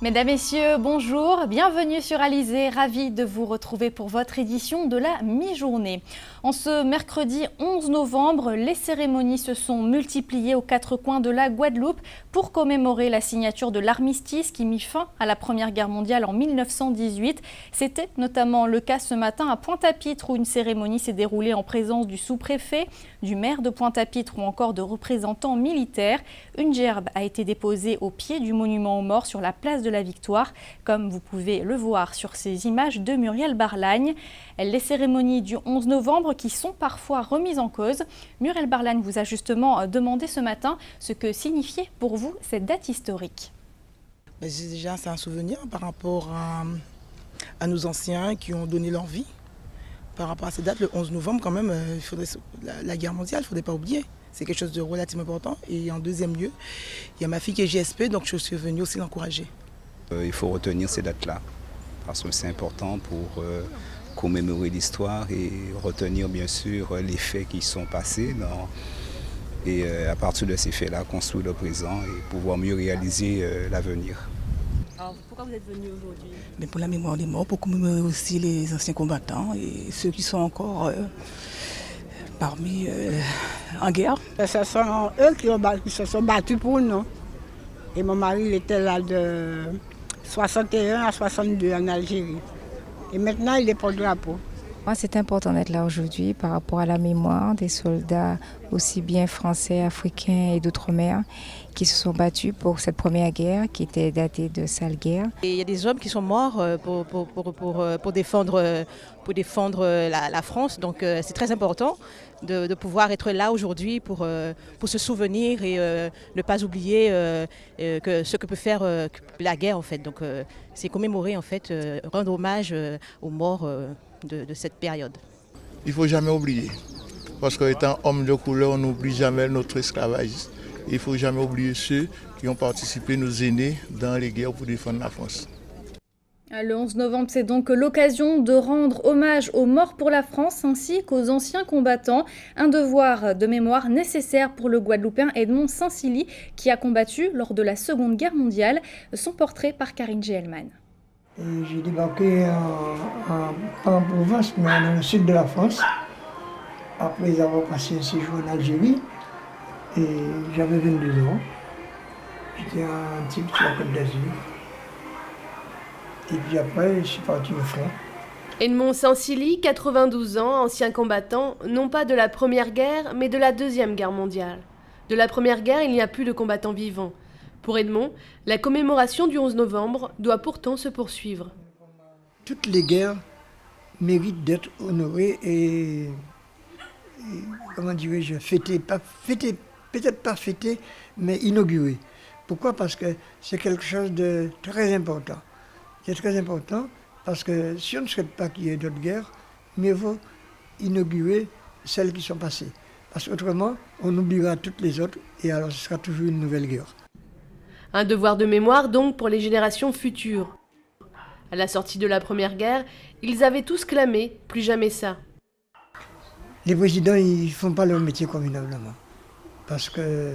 Mesdames, Messieurs, bonjour, bienvenue sur Alizé, ravi de vous retrouver pour votre édition de la mi-journée. En ce mercredi 11 novembre, les cérémonies se sont multipliées aux quatre coins de la Guadeloupe pour commémorer la signature de l'armistice qui mit fin à la Première Guerre mondiale en 1918. C'était notamment le cas ce matin à Pointe-à-Pitre où une cérémonie s'est déroulée en présence du sous-préfet, du maire de Pointe-à-Pitre ou encore de représentants militaires. Une gerbe a été déposée au pied du monument aux morts sur la place de la Victoire, comme vous pouvez le voir sur ces images de Muriel Barlagne. Les cérémonies du 11 novembre qui sont parfois remises en cause. Muriel Barlagne vous a justement demandé ce matin ce que signifiait pour vous cette date historique. Déjà, c'est un souvenir par rapport à nos anciens qui ont donné leur vie. Par rapport à cette date, le 11 novembre, quand même, la guerre mondiale, il ne faudrait pas oublier. C'est quelque chose de relativement important. Et en deuxième lieu, il y a ma fille qui est JSP, donc je suis venue aussi l'encourager. Il faut retenir ces dates-là, parce que c'est important pour commémorer l'histoire et retenir bien sûr les faits qui sont passés. Et à partir de ces faits-là, construire le présent et pouvoir mieux réaliser l'avenir. Alors pourquoi vous êtes venu aujourd'hui? Mais pour la mémoire des morts, pour commémorer aussi les anciens combattants et ceux qui sont encore parmi en guerre. Ce sont eux qui se sont battus pour nous. Et mon mari il était là de 61 à 62 en Algérie. Et maintenant, il est porte-drapeau. Moi, c'est important d'être là aujourd'hui par rapport à la mémoire des soldats aussi bien français, africains et d'outre-mer qui se sont battus pour cette première guerre qui était datée de sale guerre. Et il y a des hommes qui sont morts pour défendre la France, donc c'est très important de pouvoir être là aujourd'hui pour se souvenir et ne pas oublier ce que peut faire la guerre en fait. Donc c'est commémorer en fait, rendre hommage aux morts de cette période. Il ne faut jamais oublier, parce qu'étant homme de couleur, on n'oublie jamais notre esclavage. Il ne faut jamais oublier ceux qui ont participé, nos aînés, dans les guerres pour défendre la France. Le 11 novembre, c'est donc l'occasion de rendre hommage aux morts pour la France ainsi qu'aux anciens combattants. Un devoir de mémoire nécessaire pour le Guadeloupéen Edmond Saint-Silly qui a combattu lors de la Seconde Guerre mondiale. Son portrait par Karine Gelman. J'ai débarqué pas en province, mais dans le sud de la France, après avoir passé un séjour en Algérie. Et j'avais 22 ans. J'étais un type sur la Côte d'Azur. Et puis après, je suis parti au front. Edmond Saint-Silly, 92 ans, ancien combattant, non pas de la Première Guerre, mais de la Deuxième Guerre mondiale. De la Première Guerre, il n'y a plus de combattants vivants. Pour Edmond, la commémoration du 11 novembre doit pourtant se poursuivre. Toutes les guerres méritent d'être honorées et comment dirais-je, fêtées, peut-être pas fêtées, mais inaugurées. Pourquoi? Parce que c'est quelque chose de très important. C'est très important parce que si on ne souhaite pas qu'il y ait d'autres guerres, mieux vaut inaugurer celles qui sont passées. Parce qu'autrement, on oubliera toutes les autres et alors ce sera toujours une nouvelle guerre. Un devoir de mémoire donc pour les générations futures. À la sortie de la Première Guerre, ils avaient tous clamé « plus jamais ça ». Les présidents, ils ne font pas leur métier convenablement. Parce que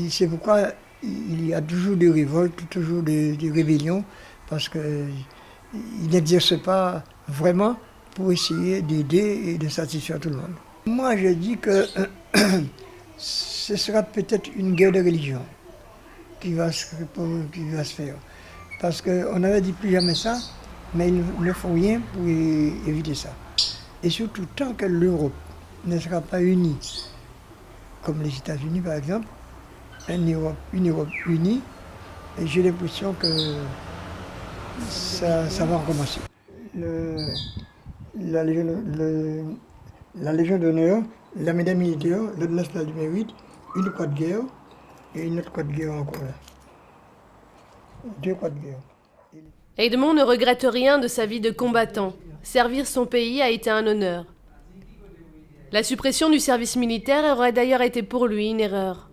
c'est pourquoi il y a toujours des révoltes, toujours des rébellions, parce qu'ils n'exercent pas vraiment pour essayer d'aider et de satisfaire tout le monde. Moi, je dis que ce sera peut-être une guerre de religion qui va se faire. Parce qu'on avait dit plus jamais ça, mais ils ne font rien pour éviter ça. Et surtout, tant que l'Europe ne sera pas unie, comme les États-Unis par exemple, une Europe unie, et j'ai l'impression que ça va recommencer. La Légion d'honneur, la médaille militaire, l'ordre national du mérite, une croix de guerre et une autre croix de guerre encore là. 2 croix de guerre. Edmond ne regrette rien de sa vie de combattant. Servir son pays a été un honneur. La suppression du service militaire aurait d'ailleurs été pour lui une erreur.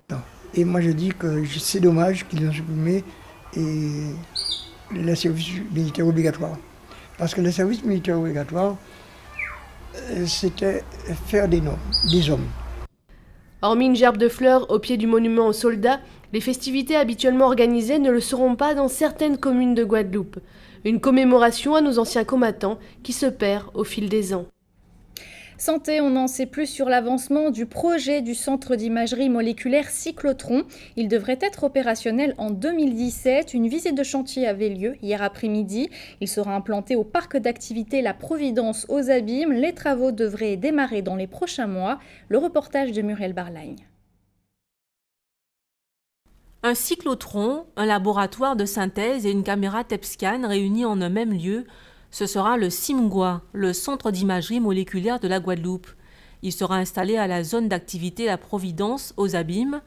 Et moi je dis que c'est dommage qu'ils ont supprimé le service militaire obligatoire. Parce que le service militaire obligatoire, c'était faire des hommes. Hormis une gerbe de fleurs au pied du monument aux soldats, les festivités habituellement organisées ne le seront pas dans certaines communes de Guadeloupe. Une commémoration à nos anciens combattants qui se perd au fil des ans. Santé, on en sait plus sur l'avancement du projet du centre d'imagerie moléculaire cyclotron. Il devrait être opérationnel en 2017. Une visite de chantier avait lieu hier après-midi. Il sera implanté au parc d'activités La Providence aux Abîmes. Les travaux devraient démarrer dans les prochains mois. Le reportage de Muriel Barlagne. Un cyclotron, un laboratoire de synthèse et une caméra TEP-scan réunis en un même lieu, ce sera le CIMGUA, le centre d'imagerie moléculaire de la Guadeloupe. Il sera installé à la zone d'activité La Providence aux Abîmes,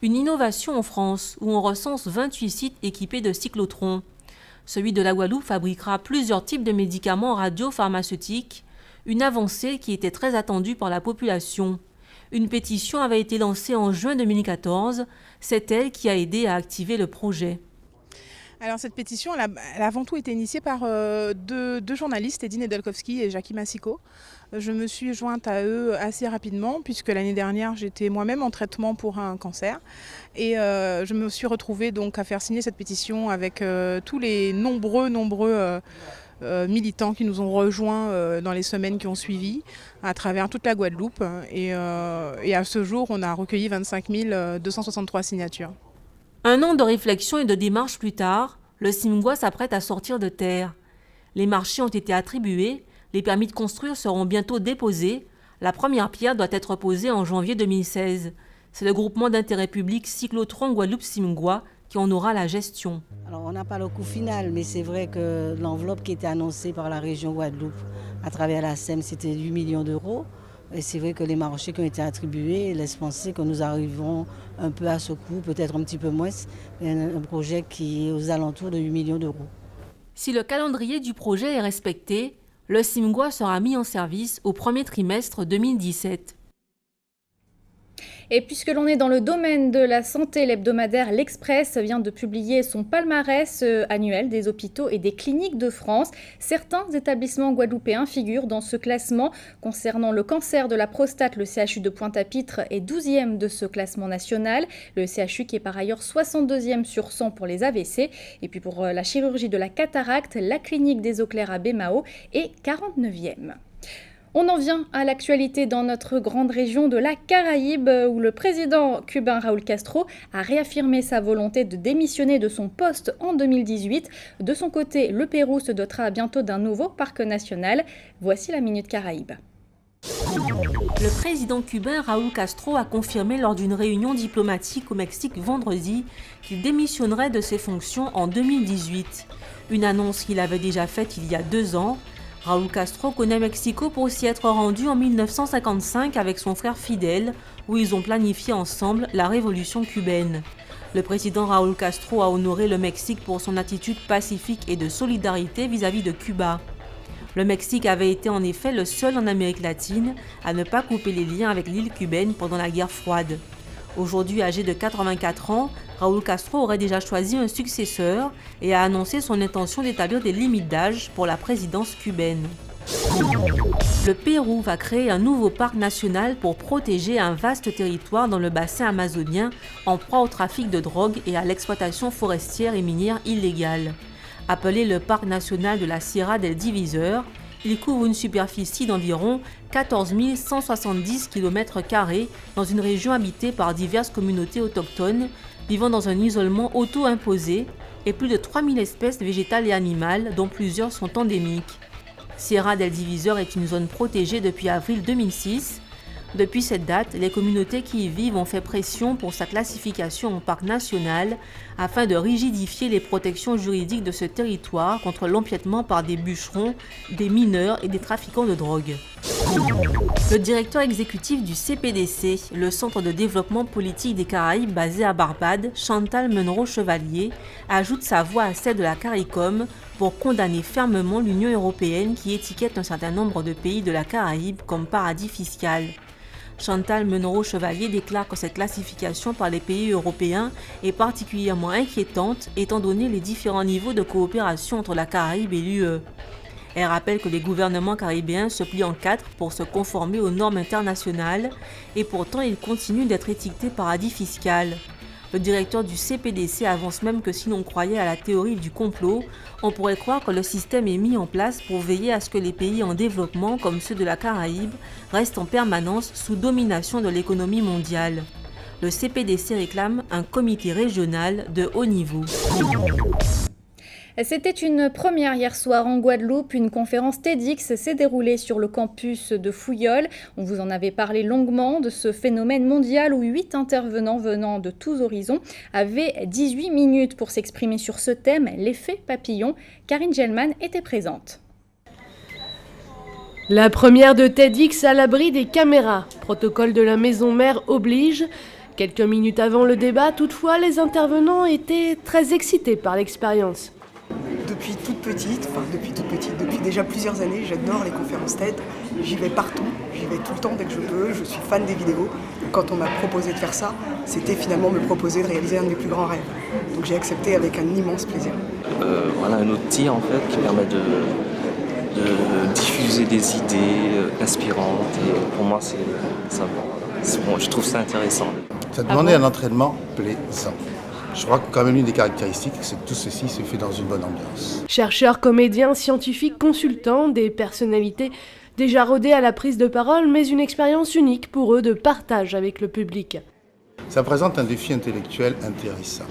une innovation en France où on recense 28 sites équipés de cyclotrons. Celui de la Guadeloupe fabriquera plusieurs types de médicaments radiopharmaceutiques, une avancée qui était très attendue par la population. Une pétition avait été lancée en juin 2014, c'est elle qui a aidé à activer le projet. Alors cette pétition, elle a avant tout été initiée par deux journalistes, Eddy Nedelkowski et Jackie Massico. Je me suis jointe à eux assez rapidement puisque l'année dernière j'étais moi-même en traitement pour un cancer et je me suis retrouvée donc à faire signer cette pétition avec tous les nombreux militants qui nous ont rejoints dans les semaines qui ont suivi à travers toute la Guadeloupe et à ce jour on a recueilli 25 263 signatures. Un an de réflexion et de démarche plus tard, le CIMGUA s'apprête à sortir de terre. Les marchés ont été attribués, les permis de construire seront bientôt déposés. La première pierre doit être posée en janvier 2016. C'est le groupement d'intérêt public Cyclotron Guadeloupe CIMGUA qui en aura la gestion. Alors on n'a pas le coût final, mais c'est vrai que l'enveloppe qui était annoncée par la région Guadeloupe à travers la SEM, c'était 8 millions d'euros. Et c'est vrai que les marchés qui ont été attribués laissent penser que nous arriverons un peu à ce coût, peut-être un petit peu moins, mais un projet qui est aux alentours de 8 millions d'euros. Si le calendrier du projet est respecté, le CIMGUA sera mis en service au premier trimestre 2017. Et puisque l'on est dans le domaine de la santé, l'hebdomadaire L'Express vient de publier son palmarès annuel des hôpitaux et des cliniques de France. Certains établissements guadeloupéens figurent dans ce classement. Concernant le cancer de la prostate, le CHU de Pointe-à-Pitre est 12e de ce classement national. Le CHU qui est par ailleurs 62e sur 100 pour les AVC. Et puis pour la chirurgie de la cataracte, la clinique des eaux claires à Baie-Mahault est 49e. On en vient à l'actualité dans notre grande région de la Caraïbe où le président cubain Raúl Castro a réaffirmé sa volonté de démissionner de son poste en 2018. De son côté, le Pérou se dotera bientôt d'un nouveau parc national. Voici la Minute Caraïbe. Le président cubain Raúl Castro a confirmé lors d'une réunion diplomatique au Mexique vendredi qu'il démissionnerait de ses fonctions en 2018. Une annonce qu'il avait déjà faite il y a 2 ans. Raúl Castro connaît Mexico pour s'y être rendu en 1955 avec son frère Fidel, où ils ont planifié ensemble la révolution cubaine. Le président Raúl Castro a honoré le Mexique pour son attitude pacifique et de solidarité vis-à-vis de Cuba. Le Mexique avait été en effet le seul en Amérique latine à ne pas couper les liens avec l'île cubaine pendant la guerre froide. Aujourd'hui âgé de 84 ans, Raúl Castro aurait déjà choisi un successeur et a annoncé son intention d'établir des limites d'âge pour la présidence cubaine. Le Pérou va créer un nouveau parc national pour protéger un vaste territoire dans le bassin amazonien en proie au trafic de drogue et à l'exploitation forestière et minière illégale. Appelé le parc national de la Sierra del Divisor, il couvre une superficie d'environ 14 170 km² dans une région habitée par diverses communautés autochtones vivant dans un isolement auto-imposé et plus de 3000 espèces végétales et animales dont plusieurs sont endémiques. Sierra del Divisor est une zone protégée depuis avril 2006. Depuis cette date, les communautés qui y vivent ont fait pression pour sa classification en parc national afin de rigidifier les protections juridiques de ce territoire contre l'empiètement par des bûcherons, des mineurs et des trafiquants de drogue. Le directeur exécutif du CPDC, le Centre de développement politique des Caraïbes basé à Barbade, Chantal Menro-Chevalier, ajoute sa voix à celle de la CARICOM pour condamner fermement l'Union européenne qui étiquette un certain nombre de pays de la Caraïbe comme paradis fiscal. Chantal Menro-Chevalier déclare que cette classification par les pays européens est particulièrement inquiétante étant donné les différents niveaux de coopération entre la Caraïbe et l'UE. Elle rappelle que les gouvernements caribéens se plient en quatre pour se conformer aux normes internationales et pourtant ils continuent d'être étiquetés paradis fiscal. Le directeur du CPDC avance même que si l'on croyait à la théorie du complot, on pourrait croire que le système est mis en place pour veiller à ce que les pays en développement, comme ceux de la Caraïbe, restent en permanence sous domination de l'économie mondiale. Le CPDC réclame un comité régional de haut niveau. C'était une première hier soir en Guadeloupe. Une conférence TEDx s'est déroulée sur le campus de Fouillol. On vous en avait parlé longuement de ce phénomène mondial où 8 intervenants venant de tous horizons avaient 18 minutes pour s'exprimer sur ce thème, l'effet papillon. Karine Gelman était présente. La première de TEDx à l'abri des caméras. Protocole de la maison mère oblige. Quelques minutes avant le débat, toutefois, les intervenants étaient très excités par l'expérience. Depuis depuis déjà plusieurs années, j'adore les conférences TED. J'y vais partout, j'y vais tout le temps dès que je peux, je suis fan des vidéos. Quand on m'a proposé de faire ça, c'était finalement me proposer de réaliser un de mes plus grands rêves. Donc j'ai accepté avec un immense plaisir. Voilà un outil en fait qui permet de diffuser des idées inspirantes et pour moi je trouve ça intéressant. Ça demandait un entraînement plaisant. Je crois que quand même l'une des caractéristiques, c'est que tout ceci se fait dans une bonne ambiance. Chercheurs, comédiens, scientifiques, consultants, des personnalités déjà rodées à la prise de parole, mais une expérience unique pour eux de partage avec le public. Ça présente un défi intellectuel intéressant.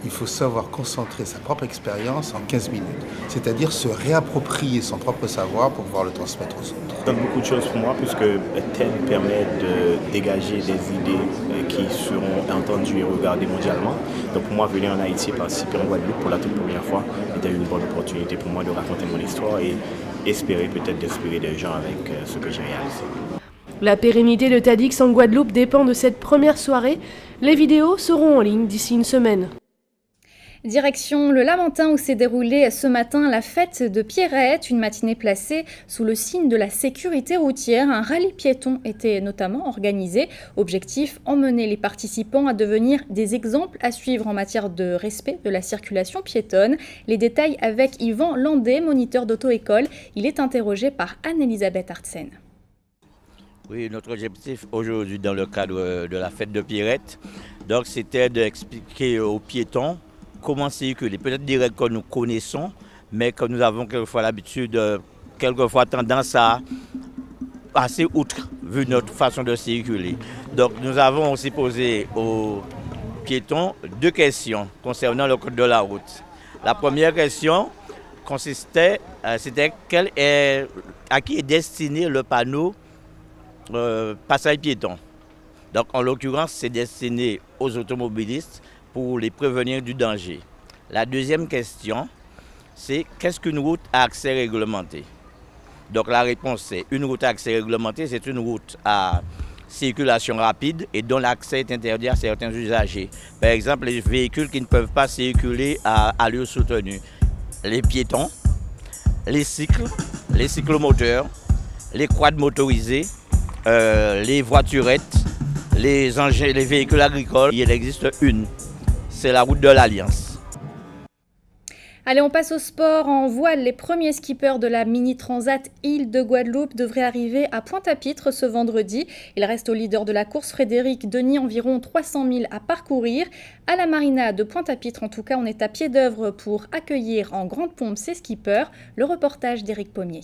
Il faut savoir concentrer sa propre expérience en 15 minutes, c'est-à-dire se réapproprier son propre savoir pour pouvoir le transmettre aux autres. Ça donne beaucoup de choses pour moi puisque TED permet de dégager des idées qui seront entendues et regardées mondialement. Donc pour moi, venir en Haïti et participer en Guadeloupe pour la toute première fois était une bonne opportunité pour moi de raconter mon histoire et espérer peut-être d'inspirer des gens avec ce que j'ai réalisé. La pérennité de TEDx en Guadeloupe dépend de cette première soirée. Les vidéos seront en ligne d'ici une semaine. Direction le Lamentin où s'est déroulée ce matin la fête de Pierrette, une matinée placée sous le signe de la sécurité routière. Un rallye piéton était notamment organisé. Objectif, emmener les participants à devenir des exemples à suivre en matière de respect de la circulation piétonne. Les détails avec Yvan Landé, moniteur d'auto-école. Il est interrogé par Anne-Elisabeth Artsen. Oui, notre objectif aujourd'hui dans le cadre de la fête de Pierrette, donc c'était d'expliquer aux piétons comment circuler. Peut-être des règles que nous connaissons, mais que nous avons quelquefois l'habitude, quelquefois tendance à passer outre, vu notre façon de circuler. Donc nous avons aussi posé aux piétons 2 questions concernant le code de la route. La première question consistait, c'était à qui est destiné le panneau passage piéton. Donc en l'occurrence, c'est destiné aux automobilistes pour les prévenir du danger. La deuxième question, c'est qu'est-ce qu'une route à accès réglementé? Donc la réponse est une route à accès réglementé, c'est une route à circulation rapide et dont l'accès est interdit à certains usagers. Par exemple, les véhicules qui ne peuvent pas circuler à allure soutenue. Les piétons, les cycles, les cyclomoteurs, les quads motorisés, les voiturettes, les véhicules agricoles. Il existe une. C'est la route de l'Alliance. Allez, on passe au sport. En voile, les premiers skippers de la mini-transat Île de Guadeloupe devraient arriver à Pointe-à-Pitre ce vendredi. Il reste au leader de la course, Frédéric Denis, environ 300 000 à parcourir. À la marina de Pointe-à-Pitre, en tout cas, on est à pied d'œuvre pour accueillir en grande pompe ces skippers. Le reportage d'Éric Pommier.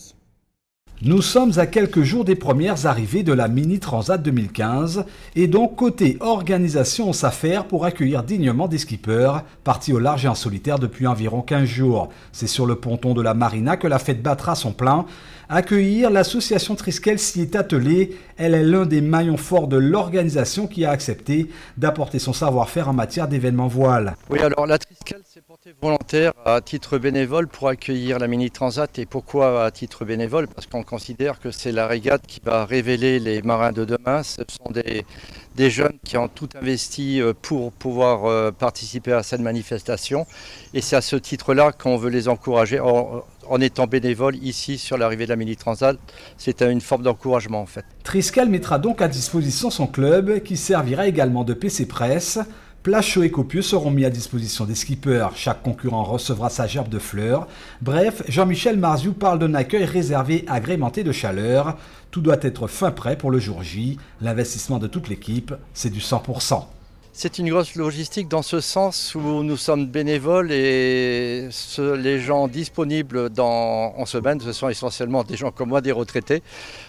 Nous sommes à quelques jours des premières arrivées de la Mini Transat 2015 et donc côté organisation on s'affaire pour accueillir dignement des skippers partis au large et en solitaire depuis environ 15 jours. C'est sur le ponton de la Marina que la fête battra son plein. Accueillir, l'association Triskel s'y est attelée. Elle est l'un des maillons forts de l'organisation qui a accepté d'apporter son savoir-faire en matière d'événements voiles. Oui, alors la Triskel s'est portée volontaire à titre bénévole pour accueillir la Mini Transat. Et pourquoi à titre bénévole? Parce qu'on considère que c'est la régate qui va révéler les marins de demain. Ce sont des jeunes qui ont tout investi pour pouvoir participer à cette manifestation. Et c'est à ce titre-là qu'on veut les encourager. En étant bénévole ici sur l'arrivée de la Mini Transat, c'est une forme d'encouragement en fait. Triskel mettra donc à disposition son club qui servira également de PC presse Plages chauds et copieux seront mis à disposition des skippers. Chaque concurrent recevra sa gerbe de fleurs. Bref, Jean-Michel Marziou parle d'un accueil réservé agrémenté de chaleur. Tout doit être fin prêt pour le jour J. L'investissement de toute l'équipe, c'est du 100%. C'est une grosse logistique dans ce sens où nous sommes bénévoles et les gens disponibles en semaine, ce sont essentiellement des gens comme moi, des retraités.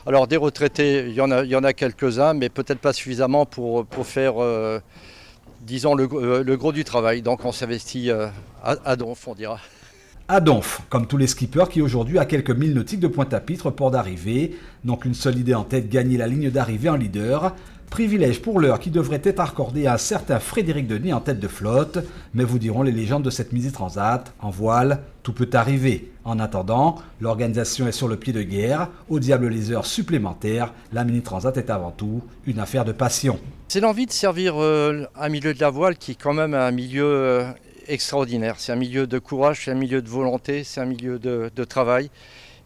Alors des retraités, il y en a quelques-uns, mais peut-être pas suffisamment pour faire, disons, le gros du travail. Donc on s'investit à donf, on dira. À Donf, comme tous les skippers qui aujourd'hui a quelques milles nautiques de Pointe-à-Pitre, port d'arrivée. Donc une seule idée en tête, gagner la ligne d'arrivée en leader. Privilège pour l'heure qui devrait être accordé à un certain Frédéric Denis en tête de flotte. Mais vous diront les légendes de cette Midi Transat, en voile, tout peut arriver. En attendant, l'organisation est sur le pied de guerre. Au diable les heures supplémentaires, la Mini Transat est avant tout une affaire de passion. C'est l'envie de servir un milieu de la voile qui est quand même un milieu extraordinaire. C'est un milieu de courage, c'est un milieu de volonté, c'est un milieu de travail.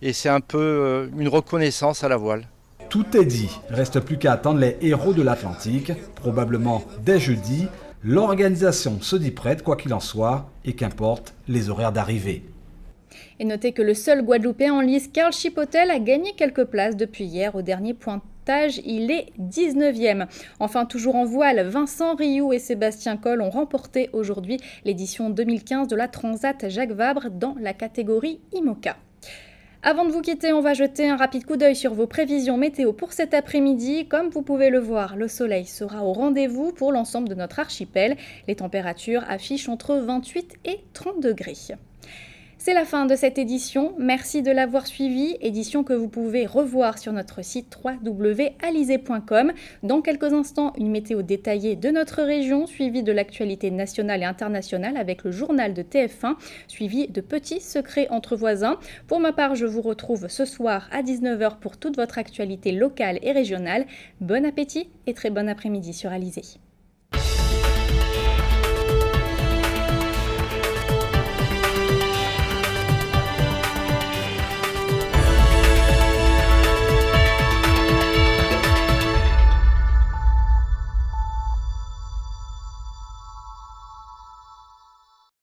Et c'est un peu une reconnaissance à la voile. Tout est dit, reste plus qu'à attendre les héros de l'Atlantique, probablement dès jeudi. L'organisation se dit prête quoi qu'il en soit, et qu'importe les horaires d'arrivée. Et notez que le seul Guadeloupéen en lice, Carl Chipotel, a gagné quelques places depuis hier au dernier pointage. Il est 19e. Enfin, toujours en voile, Vincent Rioux et Sébastien Coll ont remporté aujourd'hui l'édition 2015 de la Transat Jacques Vabre dans la catégorie IMOCA. Avant de vous quitter, on va jeter un rapide coup d'œil sur vos prévisions météo pour cet après-midi. Comme vous pouvez le voir, le soleil sera au rendez-vous pour l'ensemble de notre archipel. Les températures affichent entre 28 et 30 degrés. C'est la fin de cette édition. Merci de l'avoir suivie. Édition que vous pouvez revoir sur notre site www.alizé.com. Dans quelques instants, une météo détaillée de notre région, suivie de l'actualité nationale et internationale avec le journal de TF1, suivi de petits secrets entre voisins. Pour ma part, je vous retrouve ce soir à 19h pour toute votre actualité locale et régionale. Bon appétit et très bon après-midi sur Alizé.